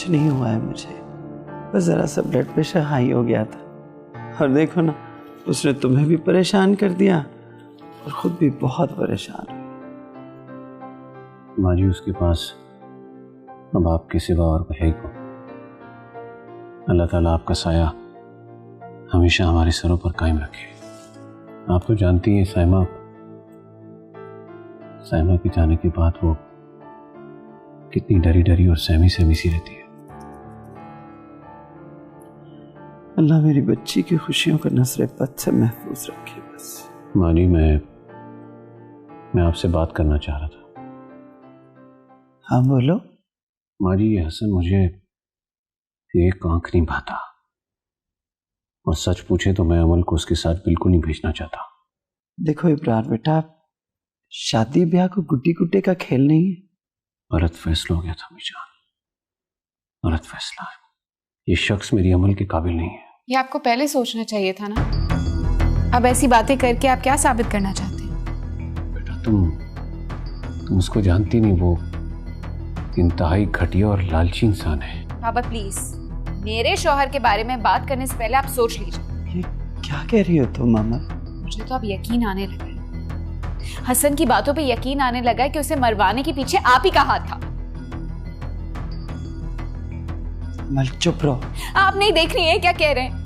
कुछ नहीं हुआ है मुझे, बस ज़रा सा ब्लड प्रेशर हाई हो गया था। और देखो ना, उसने तुम्हें भी परेशान कर दिया और खुद भी बहुत परेशान हुई। माँ जी, उसके पास अब आपके सिवा और है ही कौन। अल्लाह ताला आपका साया हमेशा हमारे सरों पर कायम रखे। आप तो जानती हैं साइमा के जाने के बाद वो कितनी डरी डरी और सहमी सहमी सी रहती है। अल्लाह मेरी बच्ची की खुशियों को नसरे पद से महफूज रखे बस। माँ जी, मैं आपसे बात करना चाह रहा था। हाँ बोलो। माँ जी, ये हसन मुझे एक आंख नहीं भाता, और सच पूछे तो मैं अमल को उसके साथ बिल्कुल नहीं भेजना चाहता। देखो इब्रार बेटा, शादी ब्याह को गुड्डी गुड्डे का खेल नहीं है। गलत फैसला हो गया था मीजान, गलत फैसला है। ये शख्स मेरी अमल के काबिल नहीं है। ये आपको पहले सोचना चाहिए था ना। अब ऐसी बातें करके आप क्या साबित करना चाहते हैं? बेटा, तुम उसको जानती नहीं, वो इंतहाई घटिया और लालची इंसान है। बाबा प्लीज, मेरे शौहर के बारे में बात करने से पहले आप सोच लीजिए। ये क्या कह रही हो तुम मामा? मुझे तो अब यकीन आने लगा है, हसन की बातों पे यकीन आने लगा है कि उसे मरवाने के पीछे आप ही का हाथ था। मल चुप रहो। आप नहीं देख रही हैं क्या कह रहे हैं?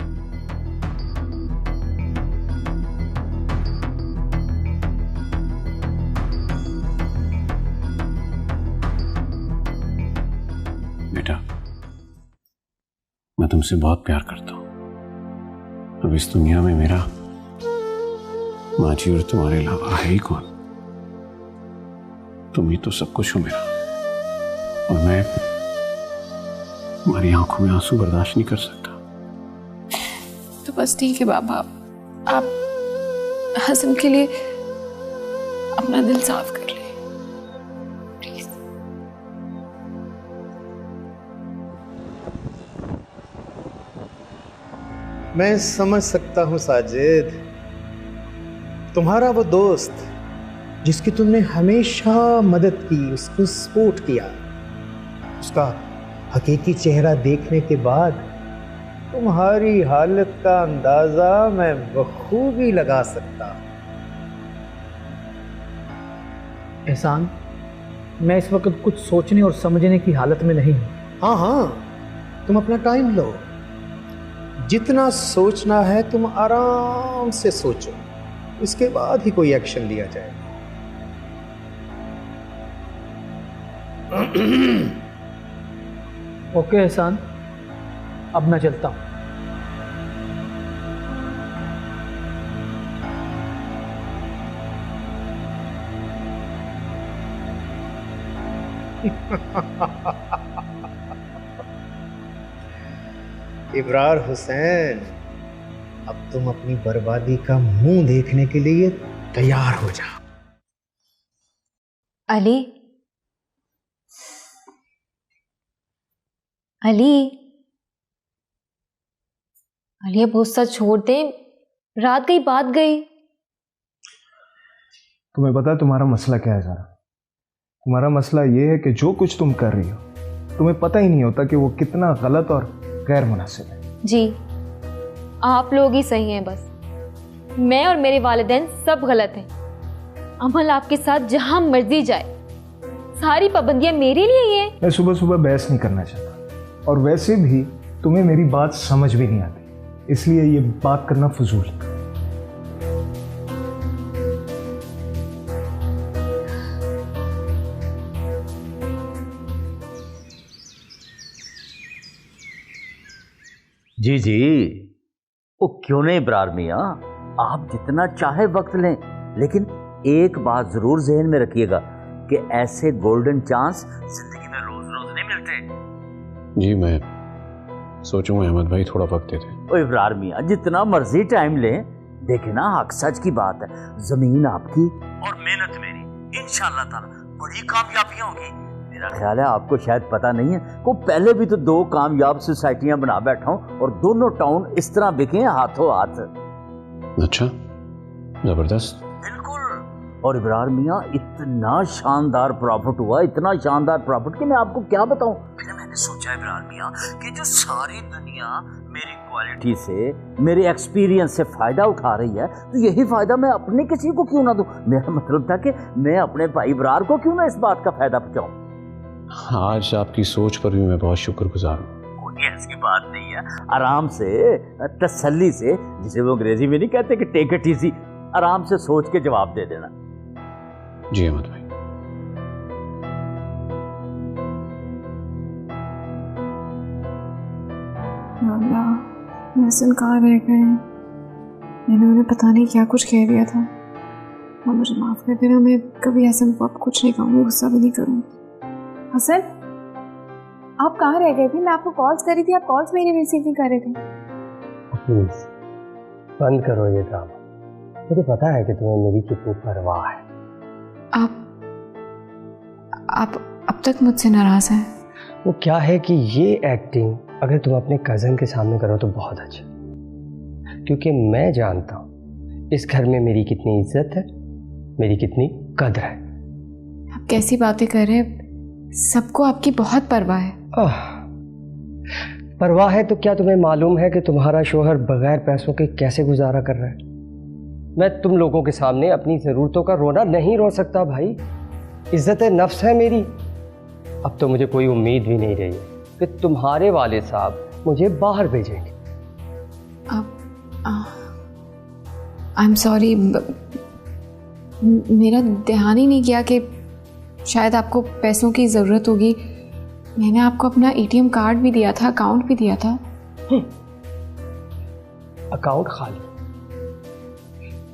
बेटा, मैं तुमसे बहुत प्यार करता हूं। अब इस दुनिया में मेरा माजी और तुम्हारे अलावा है ही कौन। तुम ही तो सब कुछ हो मेरा, और मैं तुम्हारी आंखों में आंसू बर्दाश्त नहीं कर सकता। तो बस ठीक है बाबा, आप हसन के लिए अपना दिल साफ कर ले प्लीज। मैं समझ सकता हूं साजिद, तुम्हारा वो दोस्त जिसकी तुमने हमेशा मदद की, उसको सपोर्ट किया, उसका हकीकी चेहरा देखने के बाद तुम्हारी हालत का अंदाजा मैं बखूबी लगा सकता हूं। एहसान, मैं इस वक्त कुछ सोचने और समझने की हालत में नहीं हूं। हाँ हाँ, तुम अपना टाइम लो, जितना सोचना है तुम आराम से सोचो, इसके बाद ही कोई एक्शन लिया जाए। ओके एहसान, अब मैं चलता हूं। इब्रार हुसैन, अब तुम अपनी बर्बादी का मुंह देखने के लिए तैयार हो जाओ। अली, अली, अली, अब गुस्सा छोड़ दे, रात गई बात गई। तुम्हें पता है तुम्हारा मसला क्या है ज़रा? तुम्हारा मसला ये है कि जो कुछ तुम कर रही हो तुम्हें पता ही नहीं होता कि वो कितना गलत और गैर मुनासिब है। जी, आप लोग ही सही हैं, बस मैं और मेरे वालिदैन सब गलत हैं। अमल आपके साथ जहां मर्जी जाए, सारी पाबंदियां मेरे लिए ही हैं। मैं सुबह सुबह बहस नहीं करना चाहता, और वैसे भी तुम्हें मेरी बात समझ भी नहीं आती, इसलिए ये बात करना फजूल है। जी जी, वो क्यों नहीं इब्रार मियाँ, आप जितना चाहे वक्त लें, लेकिन एक बात जरूर जहन में रखिएगा कि ऐसे गोल्डन चांस जिंदगी में रोज रोज नहीं मिलते। जी, मैं सोचूंगा अहमद भाई, थोड़ा वक्त देते। ओ इब्रार मियाँ, जितना मर्जी टाइम लें, देखे ना, हक सच की बात है, जमीन आपकी और मेहनत मेरी, इंशाअल्लाह ताला बड़ी कामयाबियां होंगी। मेरा ख्याल है आपको शायद पता नहीं है को पहले भी तो 2 कामयाब सोसाइटियां बना बैठा हूं, और दोनों टाउन इस तरह बिके हाथों हाथ। अच्छा, जबरदस्त। बिल्कुल। और इब्रार मियाँ, इतना शानदार प्रॉफिट हुआ, इतना शानदार प्रॉफिट कि मैं आपको क्या बताऊं। मैंने सोचा है इब्रार मियाँ कि जो सारी दुनिया मेरी क्वालिटी से, मेरे एक्सपीरियंस से फ़ायदा उठा रही है, तो यही फ़ायदा मैं अपने किसी को क्यों ना दूँ। मेरा मतलब था कि मैं अपने भाई इब्रार को क्यों ना इस बात का फ़ायदा पहुँचाऊँ। आज आपकी सोच पर भी मैं बहुत शुक्रगुजार हूँ। कोई ऐसी बात नहीं है, आराम से, तसल्ली से, जिसे वो अंग्रेजी में नहीं कहते कि टेक इट इजी, आराम से सोच के जवाब दे देना। जी अहमद भाई। महसन कहाँ रह गए? मैंने उन्हें पता नहीं क्या कुछ कह दिया था। और मुझे माफ़ कर देना, मैं कभी हसन को अब कुछ नहीं कहूँगी, गुस्सा भी नहीं करूँगी। हसन, आप कहाँ रह गए थे? मैं आपको कॉल्स करी थी, आप कॉल्स मेरी रिसीव नहीं कर रहे थे। प्लीज बंद करो ये ड्रामा। मुझे पता है कि तुम्हें मेरी कितनी परवाह है। आप अब तक मुझसे नाराज हैं। वो क्या है कि ये एक्टिंग अगर तुम अपने कज़न के सामने करो तो बहुत अच्छा, क्योंकि मैं जानता हूँ इस घर में मेरी कितनी इज्जत है, मेरी कितनी कदर है। आप कैसी बातें कर रहे हैं? सबको आपकी बहुत परवाह है। परवाह है तो क्या तुम्हें मालूम है कि तुम्हारा शोहर बगैर पैसों के कैसे गुजारा कर रहा है? मैं तुम लोगों के सामने अपनी ज़रूरतों का रोना नहीं रो सकता भाई। इज्जत नफ्स है मेरी। अब तो मुझे कोई उम्मीद भी नहीं रही कि तुम्हारे वाले साहब मुझे बाहर भेजेंगे। आई एम सॉरी, मेरा ध्यान ही नहीं किया कि शायद आपको पैसों की ज़रूरत होगी। मैंने आपको अपना एटीएम कार्ड भी दिया था, अकाउंट भी दिया था। अकाउंट खाली,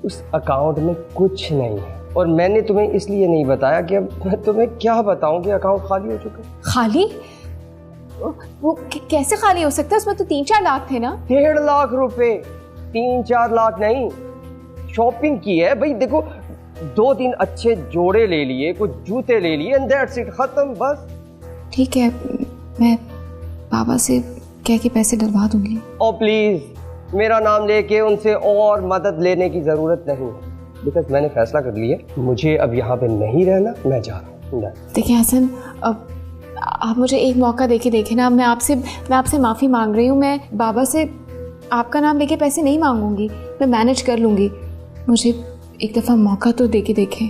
उस अकाउंट में कुछ नहीं है, और मैंने तुम्हें इसलिए नहीं बताया कि अब मैं तुम्हें क्या बताऊं कि अकाउंट खाली हो चुका है। खाली? वो कैसे खाली हो सकता है? उसमें तो 3-4 लाख थे ना। 1.5 लाख रुपए, 3-4 लाख नहीं। शॉपिंग की है भाई। देखो, 2-3 अच्छे जोड़े ले लिए, कुछ जूते ले लिए, एंड दैट्स इट, खत्म बस। ठीक है, मैं बाबा से कह के पैसे डलवा दूंगी। ओ प्लीज, मेरा नाम लेके उनसे और मदद लेने की जरूरत नहीं, बिकॉज मैंने फैसला कर लिया मुझे अब यहाँ पे नहीं रहना, मैं जा रहा हूँ। देखिए हसन, अब आप मुझे एक मौका देके देखें ना। मैं आपसे माफ़ी मांग रही हूँ। मैं बाबा से आपका नाम लेके पैसे नहीं मांगूंगी, मैं मैनेज कर लूँगी। मुझे एक दफ़ा मौका तो देके देखें।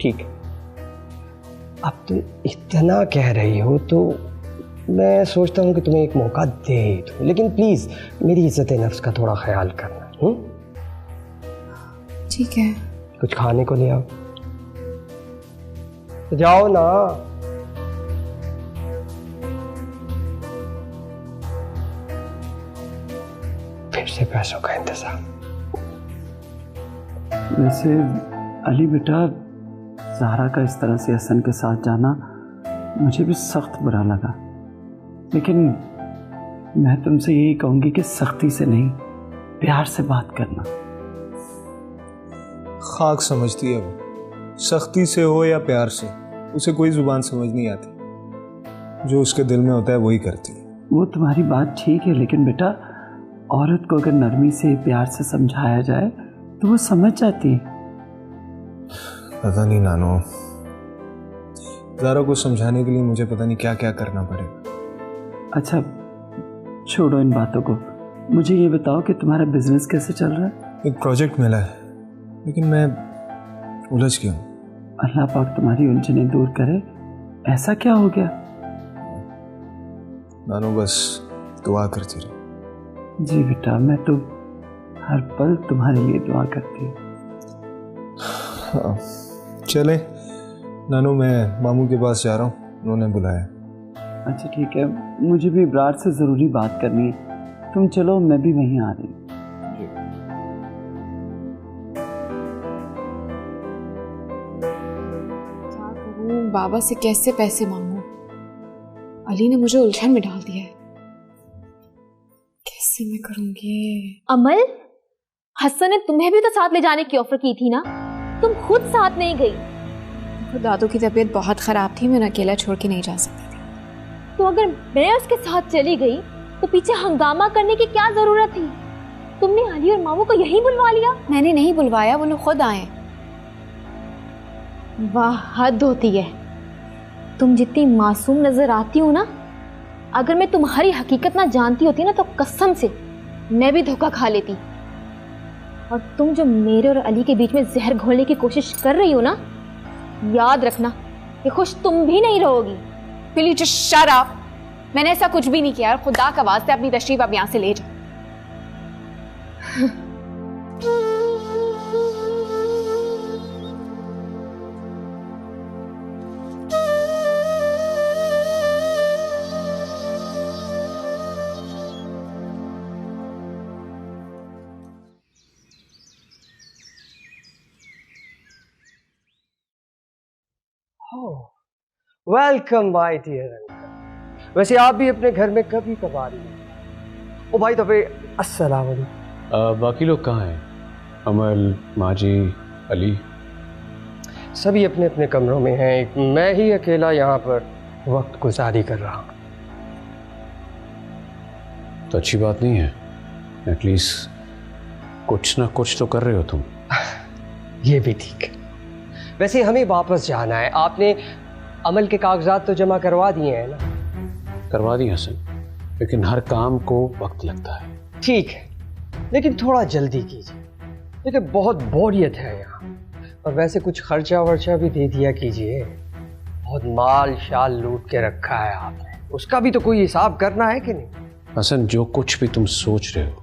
ठीक है, अब तुम इतना कह रही हो तो मैं सोचता हूँ कि तुम्हें एक मौका दे दूँ, लेकिन प्लीज़ मेरी इज्जत नफ्स का थोड़ा ख्याल करना। ठीक है, कुछ खाने को ले आओ। जाओ ना। फिर से पैसों का इंतजाम। वैसे अली बेटा, ज़हरा का इस तरह से हसन के साथ जाना मुझे भी सख्त बुरा लगा, लेकिन मैं तुमसे यही कहूँगी कि सख्ती से नहीं, प्यार से बात करना। खाक समझती है वो, सख्ती से हो या प्यार से, उसे कोई जुबान समझ नहीं आती। जो उसके दिल में होता है वही करती है। वो तुम्हारी बात ठीक है, लेकिन बेटा औरत को अगर नरमी से, प्यार से समझाया जाए तो वो समझ जाती है। पता नहीं नानो, ज़ारा को समझाने के लिए मुझे पता नहीं क्या क्या करना पड़ेगा। अच्छा छोड़ो इन बातों को, मुझे ये बताओ कि तुम्हारा बिजनेस कैसे चल रहा है? एक प्रोजेक्ट मिला है, लेकिन मैं उलझ गया हूँ। अल्लाह पाक तुम्हारी उलझनें दूर करे। ऐसा क्या हो गया? नानो बस दुआ करती रही। जी बेटा, मैं तो हर पल तुम्हारे लिए दुआ करती हूँ। हाँ, चले नानू, मैं मामू के पास जा रहा हूँ, उन्होंने बुलाया। अच्छा ठीक है, मुझे भी इब्रार से ज़रूरी बात करनी है। तुम चलो, मैं भी वहीं आ रही हूँ। क्या करूँ, बाबा से कैसे पैसे मांगूं? अली ने मुझे उलझन में डाल दिया है। कैसे मैं करूँगी? अमल, हसन ने तुम्हें भी तो साथ ले जाने की ऑफर की थी ना, तुम खुद साथ नहीं गई। दादू की तबीयत बहुत ख़राब थी, मैं अकेला छोड़ के नहीं जा सकती थी। तो अगर मैं उसके साथ चली गई तो पीछे हंगामा करने की क्या जरूरत थी? तुमने अली और मामू को यहीं बुलवा लिया। मैंने नहीं बुलवाया, वो लोग खुद आए। वाह, हद होती है। तुम जितनी मासूम नजर आती हो ना, अगर मैं तुम्हारी हकीकत ना जानती होती ना तो कसम से मैं भी धोखा खा लेती। और तुम जो मेरे और अली के बीच में जहर घोलने की कोशिश कर रही हो ना, याद रखना कि खुश तुम भी नहीं रहोगी। Will you just shut up? मैंने ऐसा कुछ भी नहीं किया। और खुदा का वास्ते अपनी तशरीफ अब यहाँ से ले जाओ। Welcome my dear uncle. वैसे आप भी अपने घर में कभी कभार ही हैं। ओ भाई दफे अस्सलाम वालेकुम। बाकी लोग कहाँ हैं? अमल, माजी, अली? सभी अपने अपने कमरों में हैं। मैं ही अकेला यहाँ पर वक्त गुजारी कर रहा हूँ। तो अच्छी बात नहीं है, एटलीस्ट कुछ ना कुछ तो कर रहे हो तुम। ये भी ठीक है। वैसे हमें वापस जाना है। आपने अमल के कागजात तो जमा करवा दिए हैं ना? करवा दी हसन, लेकिन हर काम को वक्त लगता है। ठीक है, लेकिन थोड़ा जल्दी कीजिए। देखिए बहुत बोरियत है यहाँ। और वैसे कुछ खर्चा वर्चा भी दे दिया कीजिए। बहुत माल शाल लूट के रखा है आपने, उसका भी तो कोई हिसाब करना है कि नहीं? हसन, जो कुछ भी तुम सोच रहे हो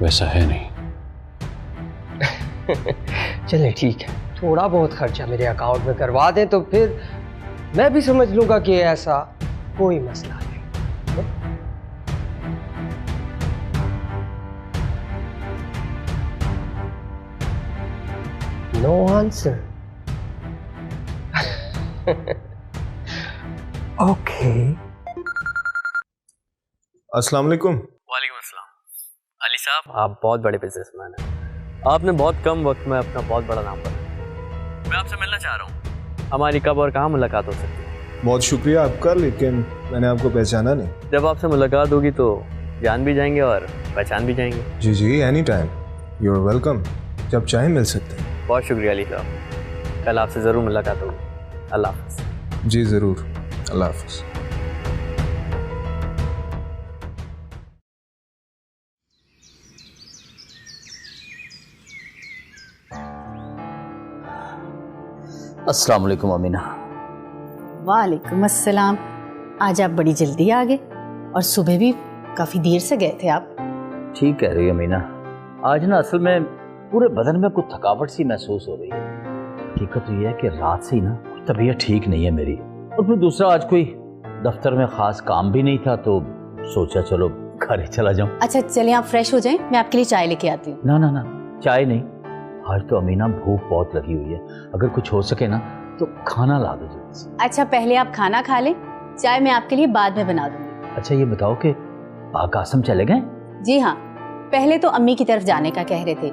वैसा है नहीं। चलिए ठीक है, थोड़ा बहुत खर्चा मेरे अकाउंट में करवा दें तो फिर मैं भी समझ लूंगा कि ऐसा कोई मसला नहीं। No answer. ओके। अस्सलाम वालेकुम। वालेकुम अस्सलाम। अली साहब, आप बहुत बड़े बिजनेसमैन हैं। आपने बहुत कम वक्त में अपना बहुत बड़ा नाम बनाया। मैं आपसे मिलना चाह रहा हूँ। हमारी कब और कहाँ मुलाकात हो सकती है? बहुत शुक्रिया आपका, लेकिन मैंने आपको पहचाना नहीं। जब आपसे मुलाकात होगी तो जान भी जाएंगे और पहचान भी जाएंगे। जी जी, any time, you are welcome. जब चाहे मिल सकते हैं। बहुत शुक्रिया अली साहब, कल आपसे ज़रूर मुलाकात होगी। अल्लाह हाफ़िज़। जी ज़रूर, अल्लाह हाफ़िज़। अस्सलाम वालेकुम अमीना। वालेकुम अस्सलाम। आज आप बड़ी जल्दी आ गए और सुबह भी काफ़ी देर से गए थे आप। ठीक कह रही है अमीना, आज ना असल में पूरे बदन में कुछ थकावट सी महसूस हो रही है। हकीकत तो ये है कि रात से ही ना तबीयत ठीक नहीं है मेरी, और फिर दूसरा आज कोई दफ्तर में ख़ास काम भी नहीं था तो सोचा चलो घर ही चला जाऊँ। अच्छा चलिए आप फ्रेश हो जाएं, मैं आपके लिए चाय लेके आती हूँ। ना ना ना, चाय नहीं, आज तो अमीना भूख बहुत लगी हुई है। अगर कुछ हो सके ना तो खाना ला दो जल्दी से। अच्छा पहले आप खाना खा लें, चाय मैं आपके लिए बाद में बना दूंगी। अच्छा ये बताओ कि कासिम चले गए? जी हाँ, पहले तो अम्मी की तरफ जाने का कह रहे थे।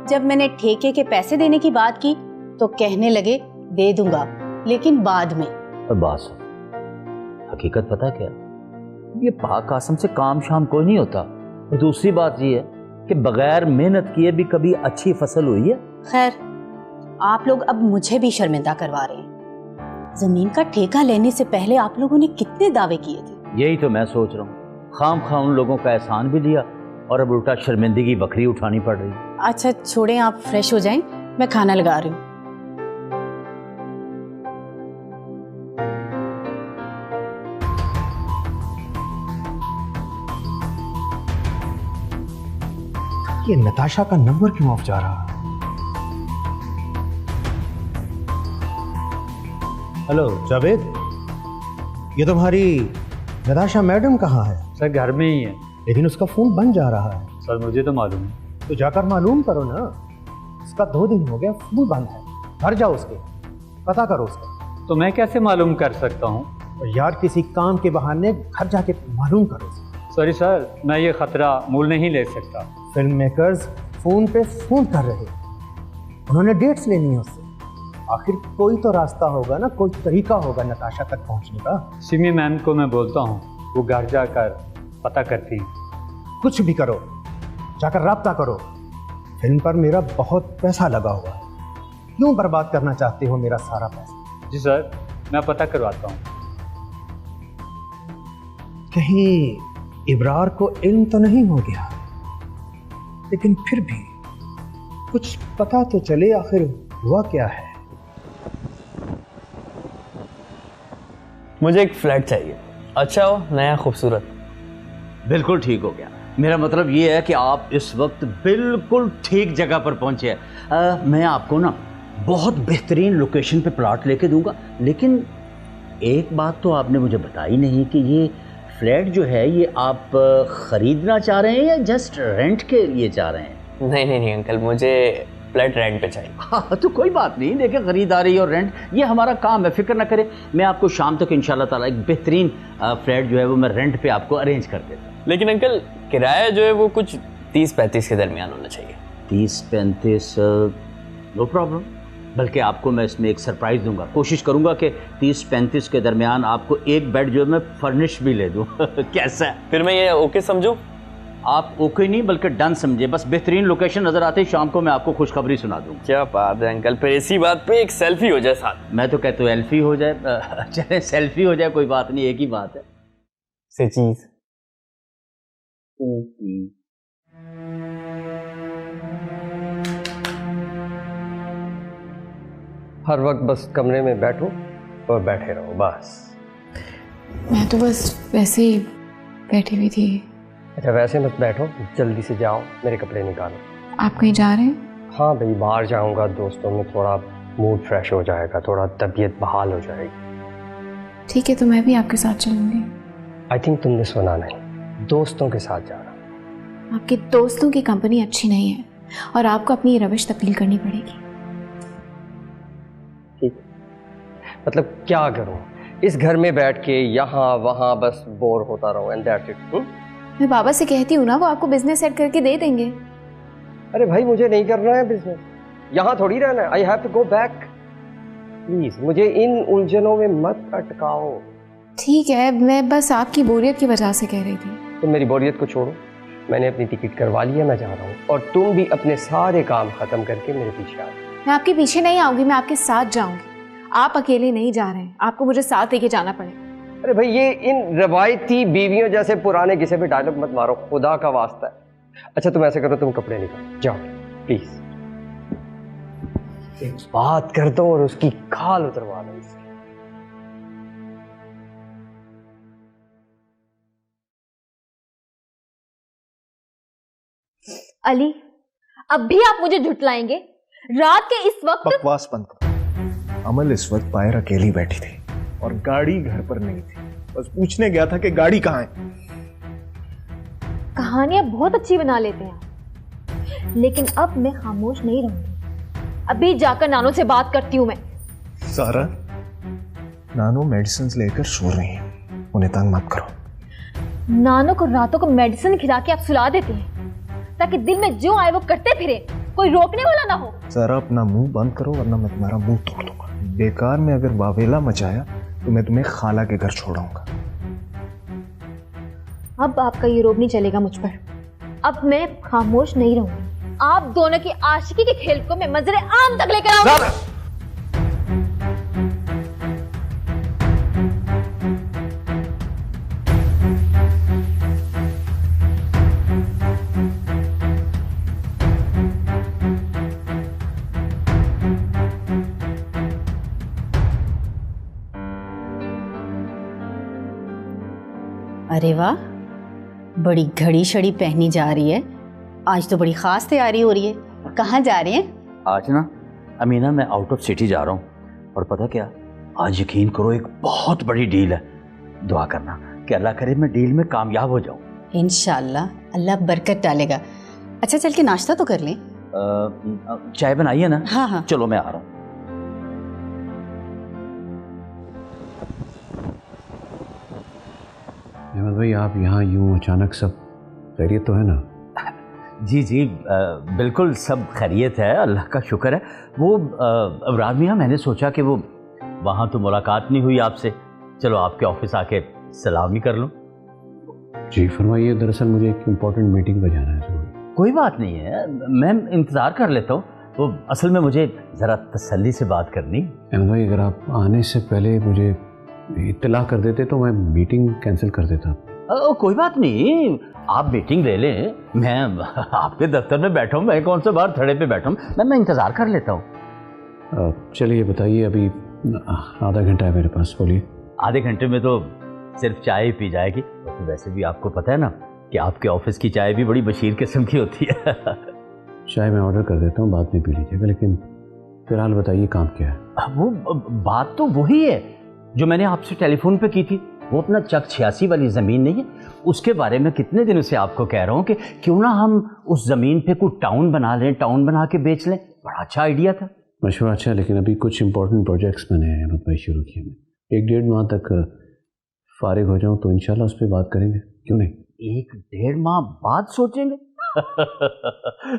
जब मैंने ठेके के पैसे देने की बात की तो कहने लगे दे दूंगा, लेकिन बाद में। और बात सुन, हकीकत पता क्या, ये पाक कासिम से काम शाम कोई नहीं होता। और दूसरी बात ये है कि बगैर मेहनत किए भी कभी अच्छी फसल हुई है? खैर आप लोग अब मुझे भी शर्मिंदा करवा रहे हैं। जमीन का ठेका लेने से पहले आप लोगों ने कितने दावे किए थे। यही तो मैं सोच रहा हूँ, खाम खा उन लोगों का एहसान भी लिया और अब उल्टा शर्मिंदगी बकरी उठानी पड़ रही। अच्छा छोड़ें, आप फ्रेश हो जाएं, मैं खाना लगा रही हूँ। ये नताशा का नंबर क्यों ऑफ जा रहा है? हेलो जावेद, ये तुम्हारी नताशा मैडम कहाँ है? सर घर में ही है। लेकिन उसका फोन बंद जा रहा है। सर मुझे तो मालूम है। तो जाकर मालूम करो ना, उसका 2 दिन हो गया फोन बंद है। घर जाओ उसके, पता करो उसका। तो मैं कैसे मालूम कर सकता हूँ? और यार किसी काम के बहाने घर जाके मालूम करो उसका। सॉरी सर, मैं ये खतरा मूल नहीं ले सकता। फिल्म मेकर्स फोन पे फोन कर रहे, उन्होंने डेट्स लेनी है उससे। आखिर कोई तो रास्ता होगा ना, कोई तरीका होगा नताशा तक पहुंचने का। सिमी मैम को मैं बोलता हूँ, वो घर जाकर पता करती हैं। कुछ भी करो, जाकर राब्ता करो। फिल्म पर मेरा बहुत पैसा लगा हुआ है, क्यों बर्बाद करना चाहते हो मेरा सारा पैसा? जी सर, मैं पता करवाता हूँ। कहीं इब्रार को इल्म तो नहीं हो गया, लेकिन फिर भी कुछ पता तो चले आखिर हुआ क्या है। मुझे एक फ्लैट चाहिए, अच्छा हो, नया, खूबसूरत। बिल्कुल ठीक हो गया। मेरा मतलब ये है कि आप इस वक्त बिल्कुल ठीक जगह पर पहुंचे हैं। मैं आपको ना बहुत बेहतरीन लोकेशन पे प्लॉट लेके दूंगा, लेकिन एक बात तो आपने मुझे बताई नहीं कि ये फ्लैट जो है ये आप ख़रीदना चाह रहे हैं या जस्ट रेंट के लिए चाह रहे हैं? नहीं अंकल, मुझे फ्लैट रेंट पे चाहिए। हाँ तो कोई बात नहीं, देखिए खरीदारी और रेंट ये हमारा काम है, फिक्र ना करें। मैं आपको शाम तक इंशाल्लाह ताला एक बेहतरीन फ्लैट जो है वो मैं रेंट पे आपको अरेंज कर देता हूँ। लेकिन अंकल किराया जो है वो कुछ 30-35 के दरमियान होना चाहिए। 30-35 नो प्रॉब्लम, बल्कि आपको मैं इसमें एक सरप्राइज़ दूंगा। कोशिश करूंगा कि 30-35 के दरमियान आपको एक बेड जो है मैं फर्निश भी ले दूँ। कैसा है? फिर मैं ये ओके समझूं? आप ओके नहीं बल्कि डन समझे। बस बेहतरीन लोकेशन नजर आते ही शाम को मैं आपको खुशखबरी सुना दूंगा। क्या बात है अंकल, फिर इसी बात पे एक सेल्फी हो जाए साथ। मैं तो कहता हूँ एल्फी हो जाए। चले सेल्फी हो जाए, कोई बात नहीं, एक ही बात है। से चीज हर वक्त बस कमरे में बैठो और बैठे रहो बस। मैं तो बस वैसे ही बैठी हुई थी। अच्छा वैसे मत बैठो, जल्दी से जाओ, मेरे कपड़े निकालो। आप कहीं जा रहे हैं? हाँ भाई, बाहर जाऊंगा, दोस्तों में थोड़ा मूड फ्रेश हो जाएगा, थोड़ा तबीयत बहाल हो जाएगी। ठीक है, तो मैं भी आपके साथ चलूंगी। आई थिंक तुमने सुना नहीं, दोस्तों के साथ जा रहा हूँ। आपके दोस्तों की कंपनी अच्छी नहीं है और आपको अपनी रविश तब्दील करनी पड़ेगी। ठीक, मतलब क्या करूँ, इस घर में बैठ के यहाँ वहाँ बस बोर होता रहूँ एंड दैट्स इट। मैं बाबा से कहती हूँ ना, वो आपको बिजनेस सेट करके दे देंगे। अरे भाई मुझे नहीं करना है बिजनेस, यहाँ थोड़ी रहना है। I have to go back. Please मुझे इन उलझनों में मत अटकाओ। ठीक है, मैं बस आपकी बोरियत की वजह से कह रही थी। तुम मेरी बोरियत को छोड़ो, मैंने अपनी टिकट करवा ली है, मैं जा रहा हूँ। और तुम भी अपने सारे काम खत्म करके मेरे पीछे आओ। मैं आपके पीछे नहीं आऊंगी, मैं आपके साथ जाऊंगी। आप अकेले नहीं जा रहे हैं, आपको मुझे साथ लेके जाना पड़ेगा। अरे भाई ये इन रवायती बीवियों जैसे पुराने किसी भी डायलॉग मत मारो, खुदा का वास्ता है। अच्छा तुम ऐसे करो, तुम कपड़े निकालो, जाओ प्लीज। एक बात कर दो और उसकी खाल उतरवा दो इससे। अली, अब भी आप मुझे झुठलाएंगे? रात के इस वक्त? बकवास बंद करो। अमल इस वक्त बाहर अकेली बैठी थी और गाड़ी घर पर नहीं थी, बस पूछने गया था कि गाड़ी कहाँ है। कहानियां बहुत अच्छी बना लेते हैं, लेकिन अब मैं खामोश नहीं रहूंगी। अभी जाकर नानो से बात करती हूँ मैं। सारा, नानो मेडिसिन लेकर सो रही है, उन्हें तंग मत करो। नानो को रातों को मेडिसिन खिला के आप सुला देते हैं ताकि दिल में जो आए वो करते फिरे, कोई रोकने वाला ना हो। सारा अपना मुंह बंद करो वरना मैं तुम्हारा मुंह तोड़ दूंगा। बेकार में अगर वावेला मचाया तो मैं तुम्हें खाला के घर छोड़ाऊंगा। अब आपका ये रोब नहीं चलेगा मुझ पर। अब मैं खामोश नहीं रहूंगी। आप दोनों की आशिकी के खेल को मैं मंजरे आम तक लेकर आऊंगी। अरे वाह, बड़ी घड़ी शड़ी पहनी जा रही है। आज तो बड़ी खास तैयारी हो रही है। कहाँ जा रहे हैं? आज ना अमीना मैं आउट ऑफ सिटी जा रहा हूँ, और पता क्या, आज यकीन करो एक बहुत बड़ी डील है। दुआ करना कि अल्लाह करे मैं डील में कामयाब हो जाऊँ। इंशाल्लाह अल्लाह बरकत डालेगा। अच्छा चल के नाश्ता तो कर लें। चाय बनाइए ना। हाँ हाँ चलो मैं आ रहा हूँ। अहमद भाई आप यहाँ यूँ अचानक, सब खैरियत तो है ना? जी जी बिल्कुल सब खैरियत है, अल्लाह का शुक्र है। वो अबरार मियाँ, मैंने सोचा कि वो वहाँ तो मुलाकात नहीं हुई आपसे, चलो आपके ऑफिस आके सलाम ही कर लूँ। जी फरमाइए। दरअसल मुझे एक इम्पोर्टेंट मीटिंग पर जाना है। कोई बात नहीं है, मैं इंतज़ार कर लेता हूँ। वो असल में मुझे ज़रा तसल्ली से बात करनी। अहमद भाई अगर आप आने से पहले मुझे इत्तला कर देते तो मैं मीटिंग कैंसिल कर देता। कोई बात नहीं, आप मीटिंग ले लें, मैं आपके दफ्तर में बैठा हूँ, मैं कौन सा बाहर थड़े पे बैठा हूँ, मैं इंतज़ार कर लेता हूँ। चलिए बताइए, अभी आधा घंटा है मेरे पास, बोलिए। आधे घंटे में तो सिर्फ चाय ही पी जाएगी। तो वैसे भी आपको पता है ना कि आपके ऑफिस की चाय भी बड़ी बशीर किस्म की होती है। चाय मैं ऑर्डर कर देता हूँ, बाद में पी लीजिएगा, लेकिन फिलहाल बताइए काम क्या है। वो बात तो वही है जो मैंने आपसे टेलीफोन पे की थी, वो अपना चक 86 वाली ज़मीन नहीं है, उसके बारे में कितने दिनों से आपको कह रहा हूँ कि क्यों ना हम उस ज़मीन पे कोई टाउन बना लें, टाउन बना के बेच लें। बड़ा अच्छा आइडिया था। मशवरा अच्छा, लेकिन अभी कुछ इंपॉर्टेंट प्रोजेक्ट्स मैंने अहमद भाई शुरू किए हैं। 1-1.5 माह तक फारिग हो जाऊँ तो इंशाल्लाह उस पर बात करेंगे, क्यों नहीं। 1-1.5 माह बाद सोचेंगे?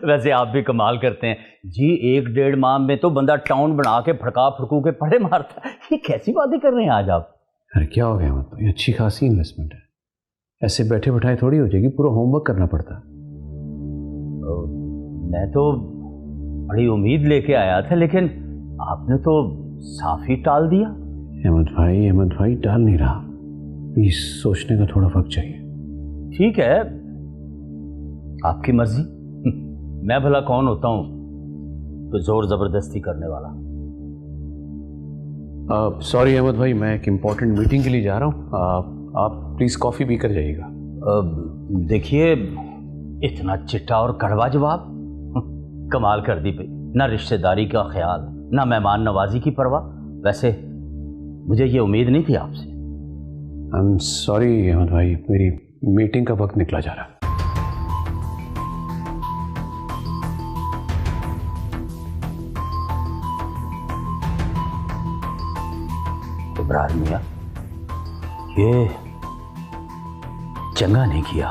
वैसे आप भी कमाल करते हैं जी, 1-1.5 माह में तो बंदा टाउन बना के फड़का फड़कू के पड़े मारता है। ये कैसी बातें कर रहे हैं आज आप? अरे क्या हो गया, मतलब ये अच्छी खासी इन्वेस्टमेंट है, ऐसे बैठे बैठाए थोड़ी हो जाएगी, पूरा होमवर्क करना पड़ता है। मैं तो बड़ी उम्मीद लेके आया था, लेकिन आपने तो साफ ही टाल दिया। अहमद भाई टाल नहीं रहा, प्लीज सोचने का थोड़ा वक्त चाहिए। ठीक है, आपकी मर्जी। मैं भला कौन होता हूं तो जोर जबरदस्ती करने वाला। सॉरी अहमद भाई, मैं एक इम्पोर्टेंट मीटिंग के लिए जा रहा हूँ, आप प्लीज कॉफी पी कर जाइएगा। देखिए, इतना चिट्टा और कड़वा जवाब, कमाल कर दी भाई। ना रिश्तेदारी का ख्याल, ना मेहमान नवाजी की परवाह। वैसे मुझे ये उम्मीद नहीं थी आपसे। आई एम सॉरी अहमद भाई, मेरी मीटिंग का वक्त निकला जा रहा है। इब्रार मियां, ये चंगा नहीं किया।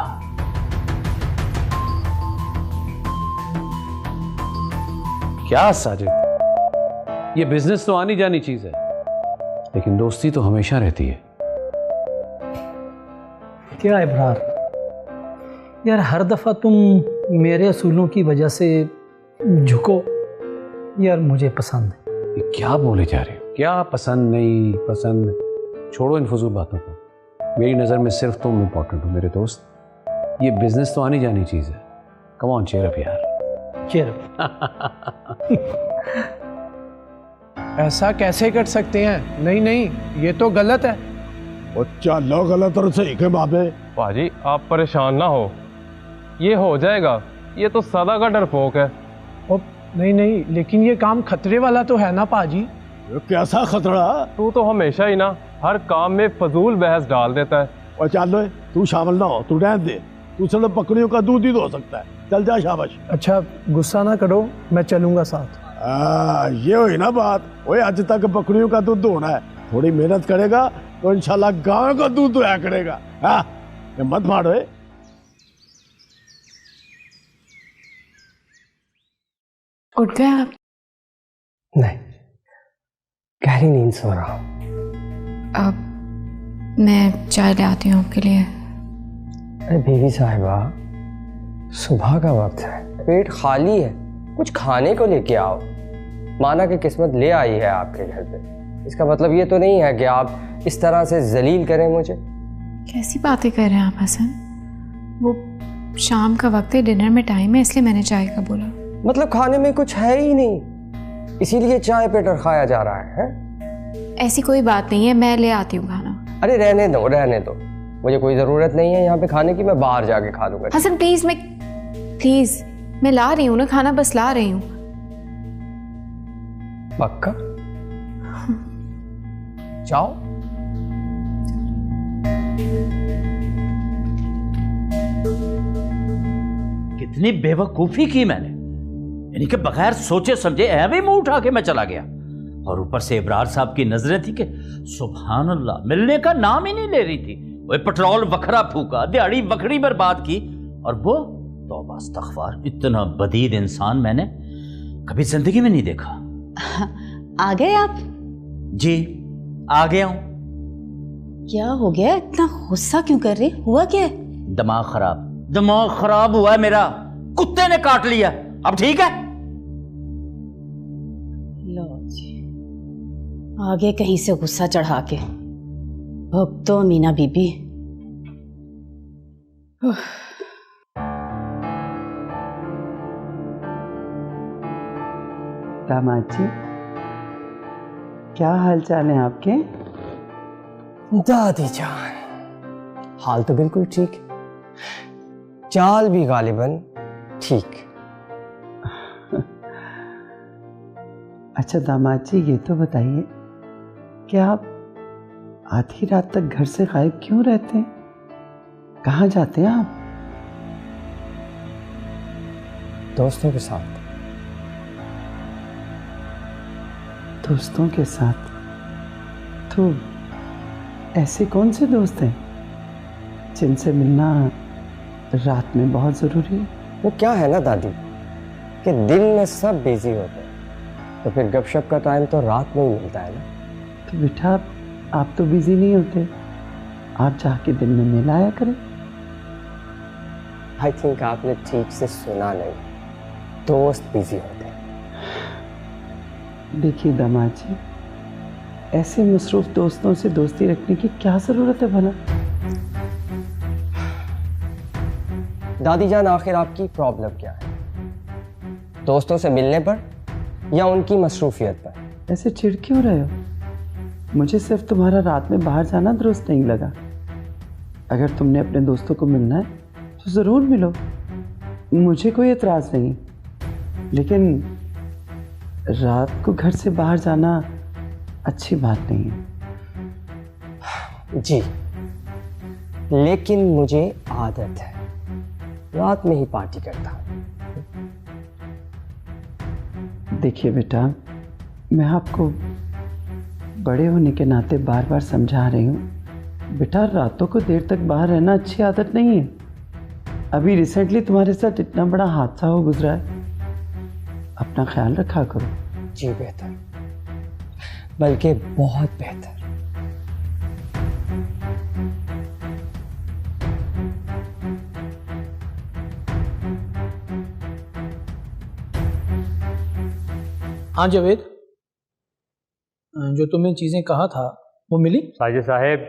क्या साजिद, ये बिजनेस तो आनी जानी चीज है, लेकिन दोस्ती तो हमेशा रहती है। क्या इब्रार यार, हर दफा तुम मेरे असूलों की वजह से झुको यार, मुझे पसंद है। ये क्या बोले जा रहे हो? क्या पसंद नहीं पसंद, छोड़ो इन फजूल बातों को। मेरी नज़र में सिर्फ तुम इम्पोर्टेंट हो मेरे दोस्त। ये बिजनेस तो आनी जानी चीज़ है। कम ऑन, चेयर अप यार, चेयर अप। ऐसा कैसे कर सकते हैं? नहीं नहीं, ये तो गलत है। चलो गलत और सही के बाबे। पाजी आप परेशान ना हो, ये हो जाएगा, ये तो सदा का डरपोक है। नहीं नहीं, लेकिन ये काम खतरे वाला तो है ना पाजी। कैसा खतरा? तू तो हमेशा ही ना हर काम में फजूल बहस डाल देता है। और चलो तू शामिल ना हो, तू रहने दे, तू सिर्फ बकरियों का दूध ही धो सकता है। चल जा, शाबाश। अच्छा गुस्सा ना करो, मैं चलूंगा साथ। ये हुई ना बात। ओए आज तक बकरियों का दूध धोना है, थोड़ी मेहनत करेगा तो इंशाल्लाह गांव का दूध धोया करेगा। मत मारो। उठ गए आप? नहीं, गहरी नींद सो रहा हूँ। अब मैं चाय ले आती हूँ आपके लिए। अरे बीवी साहिबा, सुबह का वक्त है, पेट खाली है, कुछ खाने को लेके आओ। माना कि किस्मत ले आई है आपके घर पे, इसका मतलब ये तो नहीं है कि आप इस तरह से जलील करें मुझे। कैसी बातें कर रहे हैं आप हसन? वो शाम का वक्त है, डिनर में टाइम है, इसलिए मैंने चाय का बोला। मतलब खाने में कुछ है ही नहीं, इसीलिए चाय पे खाया जा रहा है? ऐसी कोई बात नहीं है, मैं ले आती हूँ खाना। अरे रहने दो रहने दो, मुझे कोई जरूरत नहीं है यहाँ पे खाने की, मैं बाहर जाके खा लूंगा। हसन प्लीज, मैं ला रही हूँ ना खाना, बस ला रही हूँ। पक्का? जाओ। कितनी बेवकूफी की मैंने, यानी कि बगैर सोचे समझे ऐवे मुंह उठा के मैं चला गया। और ऊपर से इब्रार साहब की नजरें थी कि सुभान अल्लाह, मिलने का नाम ही नहीं ले रही थी। वो पेट्रोल बखरा फूका, दिहाड़ी बकरी बर्बाद की, और वो तौबा इस्तग़फ़ार, इतना बदीद इंसान मैंने कभी जिंदगी में नहीं देखा। आ गए आप? जी आ गया हूं। क्या हो गया, इतना गुस्सा क्यों कर रहे? हुआ क्या है? दिमाग खराब हुआ है मेरा, कुत्ते ने काट लिया। अब ठीक है? लो जी, आगे कहीं से गुस्सा चढ़ा के भुगतो मीना बीबी। दामाद जी, क्या हाल चाल है आपके? दादी जान, हाल तो बिल्कुल ठीक, चाल भी गालिबन ठीक। अच्छा दामाद जी, ये तो बताइए कि आप आधी रात तक घर से गायब क्यों रहते हैं? कहाँ जाते हैं आप? दोस्तों के साथ। दोस्तों के साथ? तो ऐसे कौन से दोस्त हैं जिनसे मिलना रात में बहुत ज़रूरी है? वो क्या है ना दादी कि दिन में सब बिजी होते हैं, तो फिर गपशप का टाइम तो रात में ही मिलता है ना। तो बेटा आप तो बिजी नहीं होते, आप जाके दिन में मिल आया करें। आई थिंक आपने ठीक से सुना नहीं, दोस्त बिजी होते हैं। देखिए दामाद जी, ऐसे मसरूफ दोस्तों से दोस्ती रखने की क्या ज़रूरत है भला? दादी जान, आखिर आपकी प्रॉब्लम क्या है? दोस्तों से मिलने पर या उनकी मसरूफियत पर? ऐसे चिढ़ क्यों रहे हो? मुझे सिर्फ तुम्हारा रात में बाहर जाना दुरुस्त नहीं लगा। अगर तुमने अपने दोस्तों को मिलना है तो ज़रूर मिलो, मुझे कोई एतराज़ नहीं, लेकिन रात को घर से बाहर जाना अच्छी बात नहीं है। जी, लेकिन मुझे आदत है, रात में ही पार्टी करता हूँ। देखिए बेटा, मैं आपको बड़े होने के नाते बार बार समझा रही हूँ, बेटा रातों को देर तक बाहर रहना अच्छी आदत नहीं है। अभी रिसेंटली तुम्हारे साथ इतना बड़ा हादसा हो गुजरा है, अपना ख्याल रखा करो। जी बेहतर, बल्कि बहुत बेहतर। हाँ जावेद, जो तुमने चीजें कहा था वो मिली? साजिद साहब,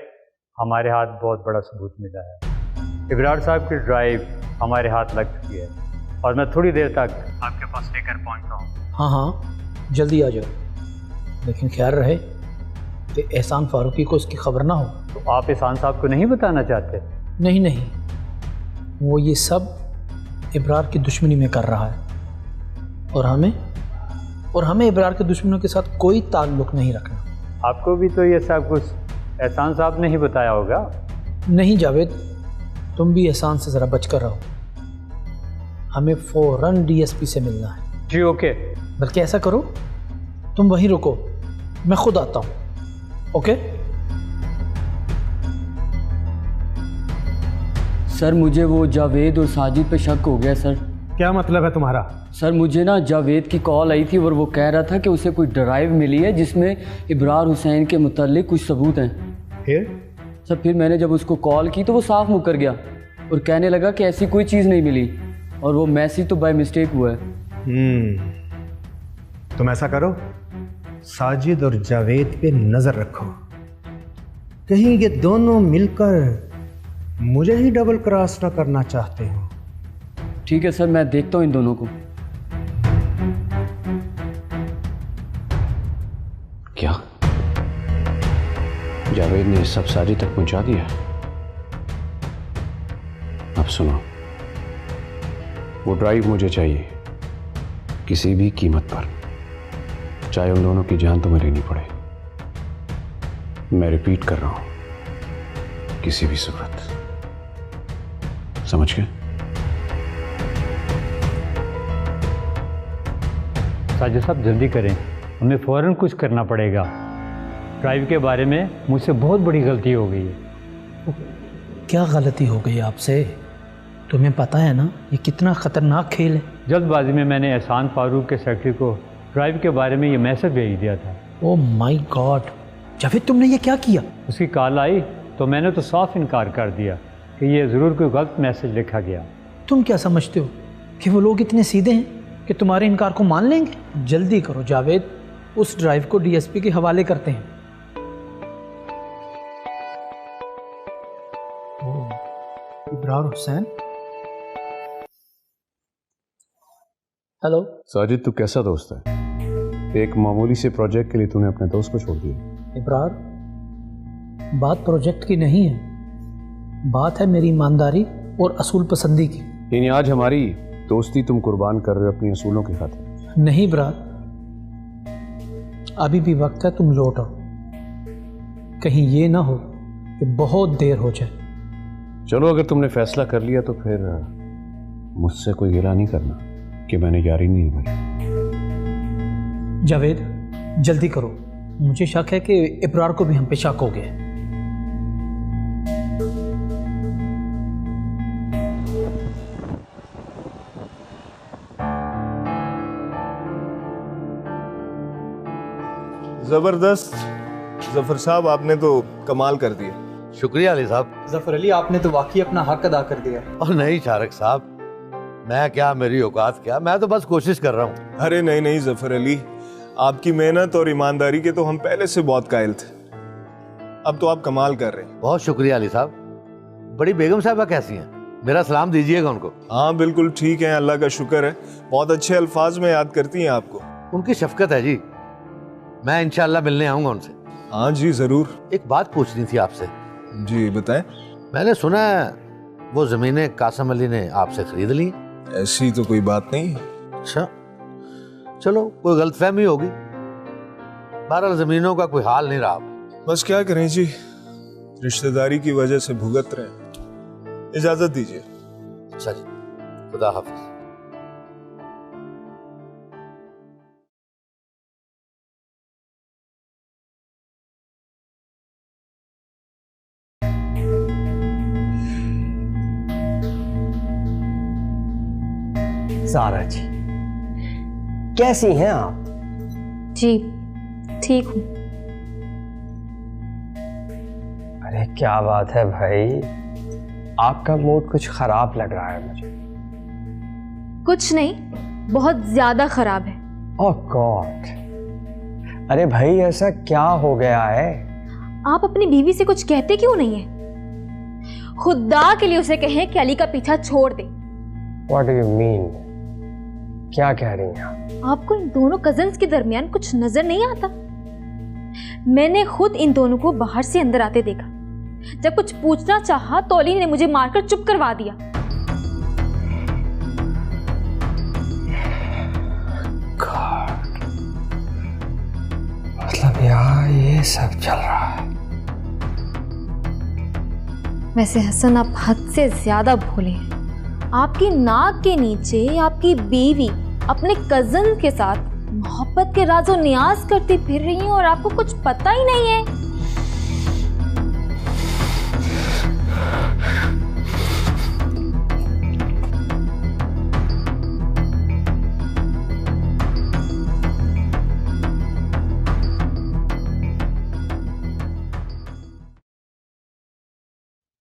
हमारे हाथ बहुत बड़ा सबूत मिला है। इब्रार साहब की ड्राइव हमारे हाथ लग चुकी है और मैं थोड़ी देर तक आपके पास लेकर पहुंचता हूँ। हाँ हाँ, जल्दी आ जाओ, लेकिन ख्याल रहे कि एहसान फारूकी को इसकी खबर ना हो। तो आप एहसान साहब को नहीं बताना चाहते? नहीं नहीं, वो ये सब इब्रार की दुश्मनी में कर रहा है और हमें इब्रार के दुश्मनों के साथ कोई ताल्लुक नहीं रखना। आपको भी तो ये सब कुछ एहसान साहब ने ही बताया होगा। नहीं जावेद, तुम भी एहसान से ज़रा बचकर रहो, हमें फ़ौरन डीएसपी से मिलना है। जी ओके। बल्कि ऐसा करो, तुम वहीं रुको, मैं खुद आता हूँ। ओके? सर मुझे वो जावेद और साजिद पे शक हो गया सर। क्या मतलब है तुम्हारा? सर मुझे ना जावेद की कॉल आई थी और वो कह रहा था कि उसे कोई ड्राइव मिली है जिसमें इब्रार हुसैन के मुताल्लिक कुछ सबूत हैं। फिर? सर फिर मैंने जब उसको कॉल की तो वो साफ मुकर गया और कहने लगा कि ऐसी कोई चीज़ नहीं मिली और वो मैसेज तो बाय मिस्टेक हुआ है। तुम ऐसा करो, साजिद और जावेद पे नजर रखो, कहीं ये दोनों मिलकर मुझे ही डबल क्रॉस ना करना चाहते हो। ठीक है सर, मैं देखता हूँ इन दोनों को। क्या जावेद ने सब साजिद तक पहुंचा दिया? अब सुनो, वो ड्राइव मुझे चाहिए किसी भी कीमत पर, चाहे उन दोनों की जान तुम्हें लेनी पड़े। मैं रिपीट कर रहा हूं, किसी भी सूरत। समझ गए? साजिद साहब जल्दी करें, हमें फ़ौरन कुछ करना पड़ेगा। ड्राइव के बारे में मुझसे बहुत बड़ी गलती हो गई है। क्या गलती हो गई आपसे? तुम्हें पता है ना ये कितना ख़तरनाक खेल है। जल्दबाजी में मैंने एहसान फारूक के सेक्रेटरी को ड्राइव के बारे में ये मैसेज भेज दिया था। ओह माय गॉड, जावेद तुमने ये क्या किया? उसकी कॉल आई तो मैंने तो साफ इनकार कर दिया कि ये ज़रूर कोई गलत मैसेज लिखा गया। तुम क्या समझते हो कि वो लोग इतने सीधे हैं कि तुम्हारे इनकार को मान लेंगे? जल्दी करो जावेद, उस ड्राइव को डीएसपी के हवाले करते हैं। इब्रार हुसैन। हेलो साजिद, तू कैसा दोस्त है? एक मामूली से प्रोजेक्ट के लिए तूने अपने दोस्त को छोड़ दिया। इब्रार, बात प्रोजेक्ट की नहीं है, बात है मेरी ईमानदारी और असूल पसंदी की। यानी आज हमारी दोस्ती तुम कुर्बान कर रहे हो अपनी असूलों की खातिर? नहीं इब्रार, अभी भी वक्त है, तुम लौट आओ। कहीं ये ना हो कि बहुत देर हो जाए। चलो, अगर तुमने फैसला कर लिया तो फिर मुझसे कोई गिला नहीं करना कि मैंने यारी नहीं निभाई। जावेद, जल्दी करो, मुझे शक है कि इब्रार को भी हम पे शक हो गया। जबरदस्त जफर साहब, आपने तो कमाल कर दिया। शुक्रिया अली साहब। जफर अली, आपने तो वाकई अपना हक अदा कर दिया। और नहीं शारक साहब, मैं क्या, मेरी औकात क्या, मैं तो बस कोशिश कर रहा हूँ। अरे नहीं नहीं जफर अली, आपकी मेहनत और ईमानदारी के तो हम पहले से बहुत कायल थे, अब तो आप कमाल कर रहे हैं। बहुत शुक्रिया अली साहब। बड़ी बेगम साहबा कैसी हैं? मेरा सलाम दीजिएगा उनको। हाँ बिल्कुल ठीक है, अल्लाह का शुक्र है, बहुत अच्छे अल्फाज में याद करती हैं आपको। उनकी शफकत है जी, मैं इंशाल्लाह मिलने आऊंगा उनसे। हाँ जी जरूर। एक बात पूछनी थी आपसे। जी बताएं। मैंने सुना है वो जमीनें कासम अली ने आपसे खरीद ली। ऐसी तो कोई बात नहीं। अच्छा, चलो कोई गलतफहमी होगी। बहरहाल जमीनों का कोई हाल नहीं रहा। बस क्या करें जी, रिश्तेदारी की वजह से भुगत रहे हैं। इजाजत दीजिए। अच्छा जी, खुदा हाफिज। ज़ारा जी, कैसी हैं आप? जी ठीक हूँ। अरे क्या बात है भाई, आपका मूड कुछ खराब लग रहा है मुझे। कुछ नहीं, बहुत ज्यादा खराब है। ओह गॉड, अरे भाई ऐसा क्या हो गया है? आप अपनी बीवी से कुछ कहते क्यों नहीं है? खुदा के लिए उसे कहें कि अली का पीछा छोड़ दे। What do you mean? क्या कह रही हैं आप? आपको इन दोनों कजन्स के दरमियान कुछ नजर नहीं आता? मैंने खुद इन दोनों को बाहर से अंदर आते देखा। जब कुछ पूछना चाहा तो अली ने मुझे मारकर चुप करवा दिया। मतलब यहाँ ये सब चल रहा है। वैसे हसन, आप हद से ज्यादा भोले हैं। आपकी नाक के नीचे आपकी बीवी अपने कजन के साथ मोहब्बत के राज़ो नियाज करती फिर रही है और आपको कुछ पता ही नहीं है।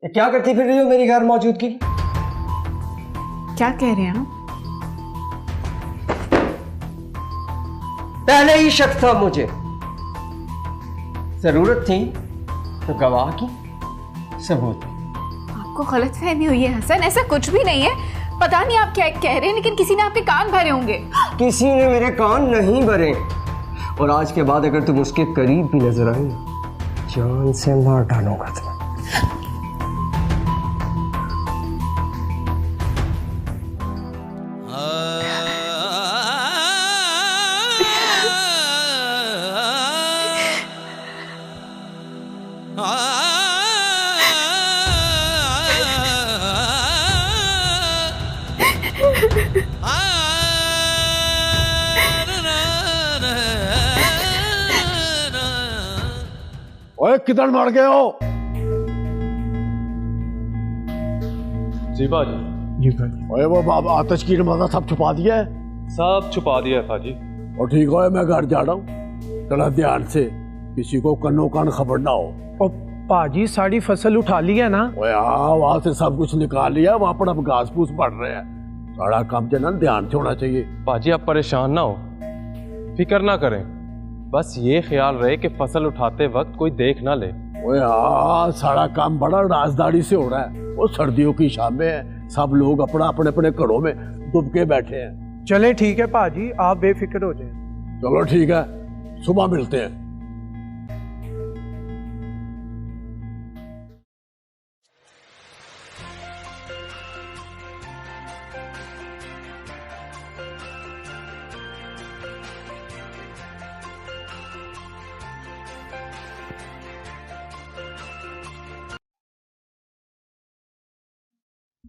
क्या करती फिर रही हो मेरी गैर मौजूदगी? क्या कह रहे हैं आप? पहले ही शक था मुझे, जरूरत थी तो गवाह की सबूत। आपको गलतफहमी हुई है हसन, ऐसा कुछ भी नहीं है। पता नहीं आप क्या कह रहे हैं, लेकिन किसी ने आपके कान भरे होंगे। किसी ने मेरे कान नहीं भरे, और आज के बाद अगर तुम उसके करीब भी नजर आई जान से मार डालूंगा तुम्हें। ओए किधर मार गए हो? जी बाजी। जी भाजी। ओए वो आतिश की नमाज़ा सब छुपा दिया है? सब छुपा दिया है फाजी। और ठीक है, मैं घर जा रहा हूँ, चला ध्यान से, किसी को कन्नो कान खबर ना हो। और पाजी सारी फसल उठा ली है ना? ओए हाँ, वहाँ से सब कुछ निकाल लिया, वहाँ पर अब घास फूस बढ़ रहे हैं। सारा काम जो ना ध्यान से होना चाहिए। पाजी आप परेशान ना हो, फिक्र ना करें, बस ये ख्याल रहे कि फसल उठाते वक्त कोई देख ना ले। ओए हाँ, सारा काम बड़ा राजदारी से हो रहा है। वो सर्दियों की शामें हैं, सब लोग अपना अपने अपने घरों में डूब के बैठे हैं। चले ठीक है पाजी, आप बेफिक्र हो जाए। चलो ठीक है, सुबह मिलते हैं।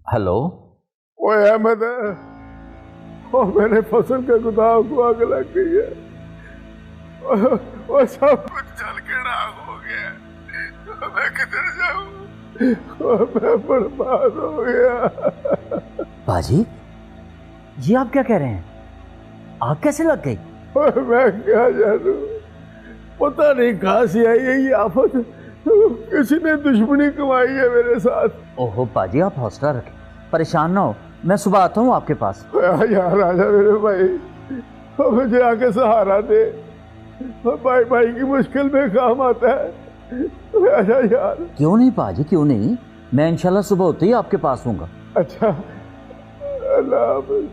हेलो। ओए अहमद, ओ मेरे फसल के गोदाम को आग लग गई है। वो सब कुछ जल के राख हो गया। मैं किधर जाऊं? मैं बर्बाद हो गया। बाजी, जी आप क्या कह रहे हैं? आग कैसे लग गई? मैं क्या जानूं, पता नहीं कहां से आई है ये आफत। किसी ने दुश्मनी कमाई है मेरे साथ। ओहो बाजी, आप हौसला रखें, परेशान ना हो, मैं सुबह आता हूँ आपके पास। यार आजा मेरे भाई, मुझे आके सहारा दे। भाई भाई की मुश्किल में काम आता है। आजा यार। क्यों नहीं बाजी, क्यों नहीं, मैं इंशाल्लाह सुबह होते ही आपके पास हूँगा। अच्छा, अल्लाह हाफ़िज़।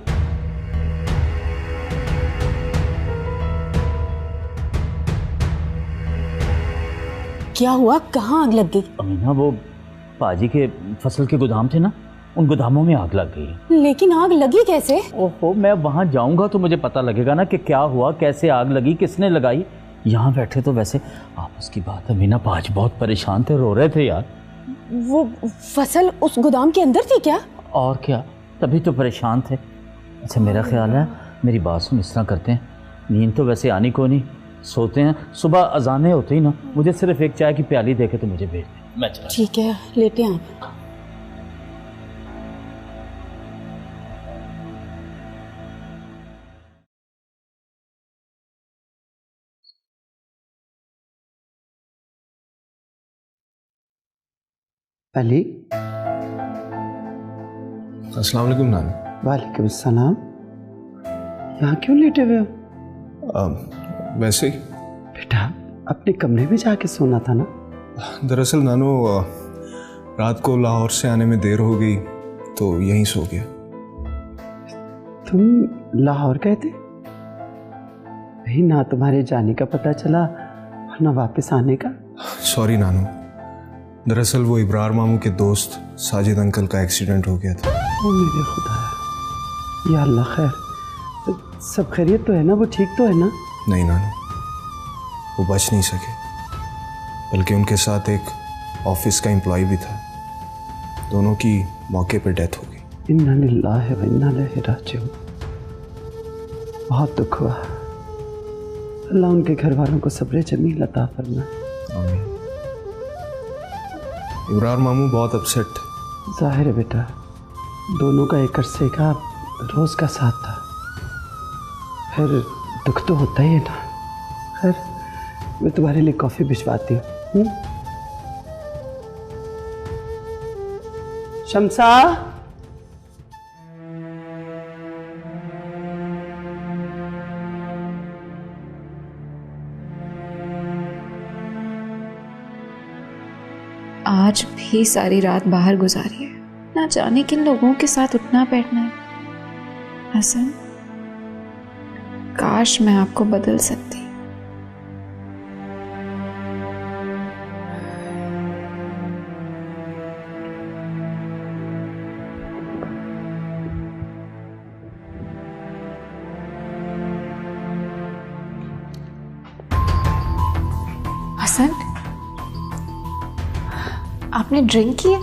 क्या हुआ, कहाँ आग लग गई? अमीना, वो पाजी के फसल के गोदाम थे ना, उन गोदामों में आग लग गई है। लेकिन आग लगी कैसे? ओहो, मैं वहां जाऊंगा तो मुझे पता लगेगा ना कि क्या हुआ, कैसे आग लगी, किसने लगाई। यहाँ बैठे तो वैसे आपस की बात है। अमीना, पाज बहुत परेशान थे, रो रहे थे यार। वो फसल उस गोदाम के अंदर थी क्या? और क्या, तभी तो परेशान थे। अच्छा मेरा ख्याल है, मेरी बात सुन, इस तरह करते हैं, नींद तो वैसे आनी को नहीं, सोते हैं, सुबह अजाने होते ही ना मुझे सिर्फ एक चाय की प्याली देके तो मुझे भेज दे, मैं चला। ठीक है, लेटे हैं आप। अली। अस्सलाम वालेकुम नानी। वालेकुम सलाम। यहाँ क्यों लेटे हुए हो? वैसे ही। बेटा, अपने कमरे में जाके सोना था ना। दरअसल नानू, रात को लाहौर से आने में देर हो गई तो यहीं सो गया। तुम लाहौर गए थे? नहीं ना, तुम्हारे जाने का पता चला ना वापस आने का। सॉरी नानू, दरअसल वो इब्रार मामू के दोस्त साजिद अंकल का एक्सीडेंट हो गया था। ओ मेरे खुदा, या अल्लाह खैर। सब खैरियत तो है ना? वो ठीक तो है ना? नहीं नानू, वो बच नहीं सके, बल्कि उनके साथ एक ऑफिस का एम्प्लॉय भी था। दोनों की मौके पर डेथ हो गई। इन्ना लिल्लाहि व इन्ना इलैहि राजिऊन। बहुत दुख हुआ। अल्लाह उनके घर वालों को सब्र जमील अता फरमाए। आमीन। इब्रार मामू बहुत अपसेट थे। जाहिर है बेटा, दोनों का एक अरसे का रोज का साथ था, फिर दुख तो होता ही है ना। खैर, मैं तुम्हारे लिए कॉफी भिजवाती हूँ। शमसा, आज भी सारी रात बाहर गुजारी है, ना जाने किन लोगों के साथ उठना बैठना है। हसन, काश मैं आपको बदल सकती। हसन, आपने ड्रिंक किया?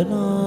ना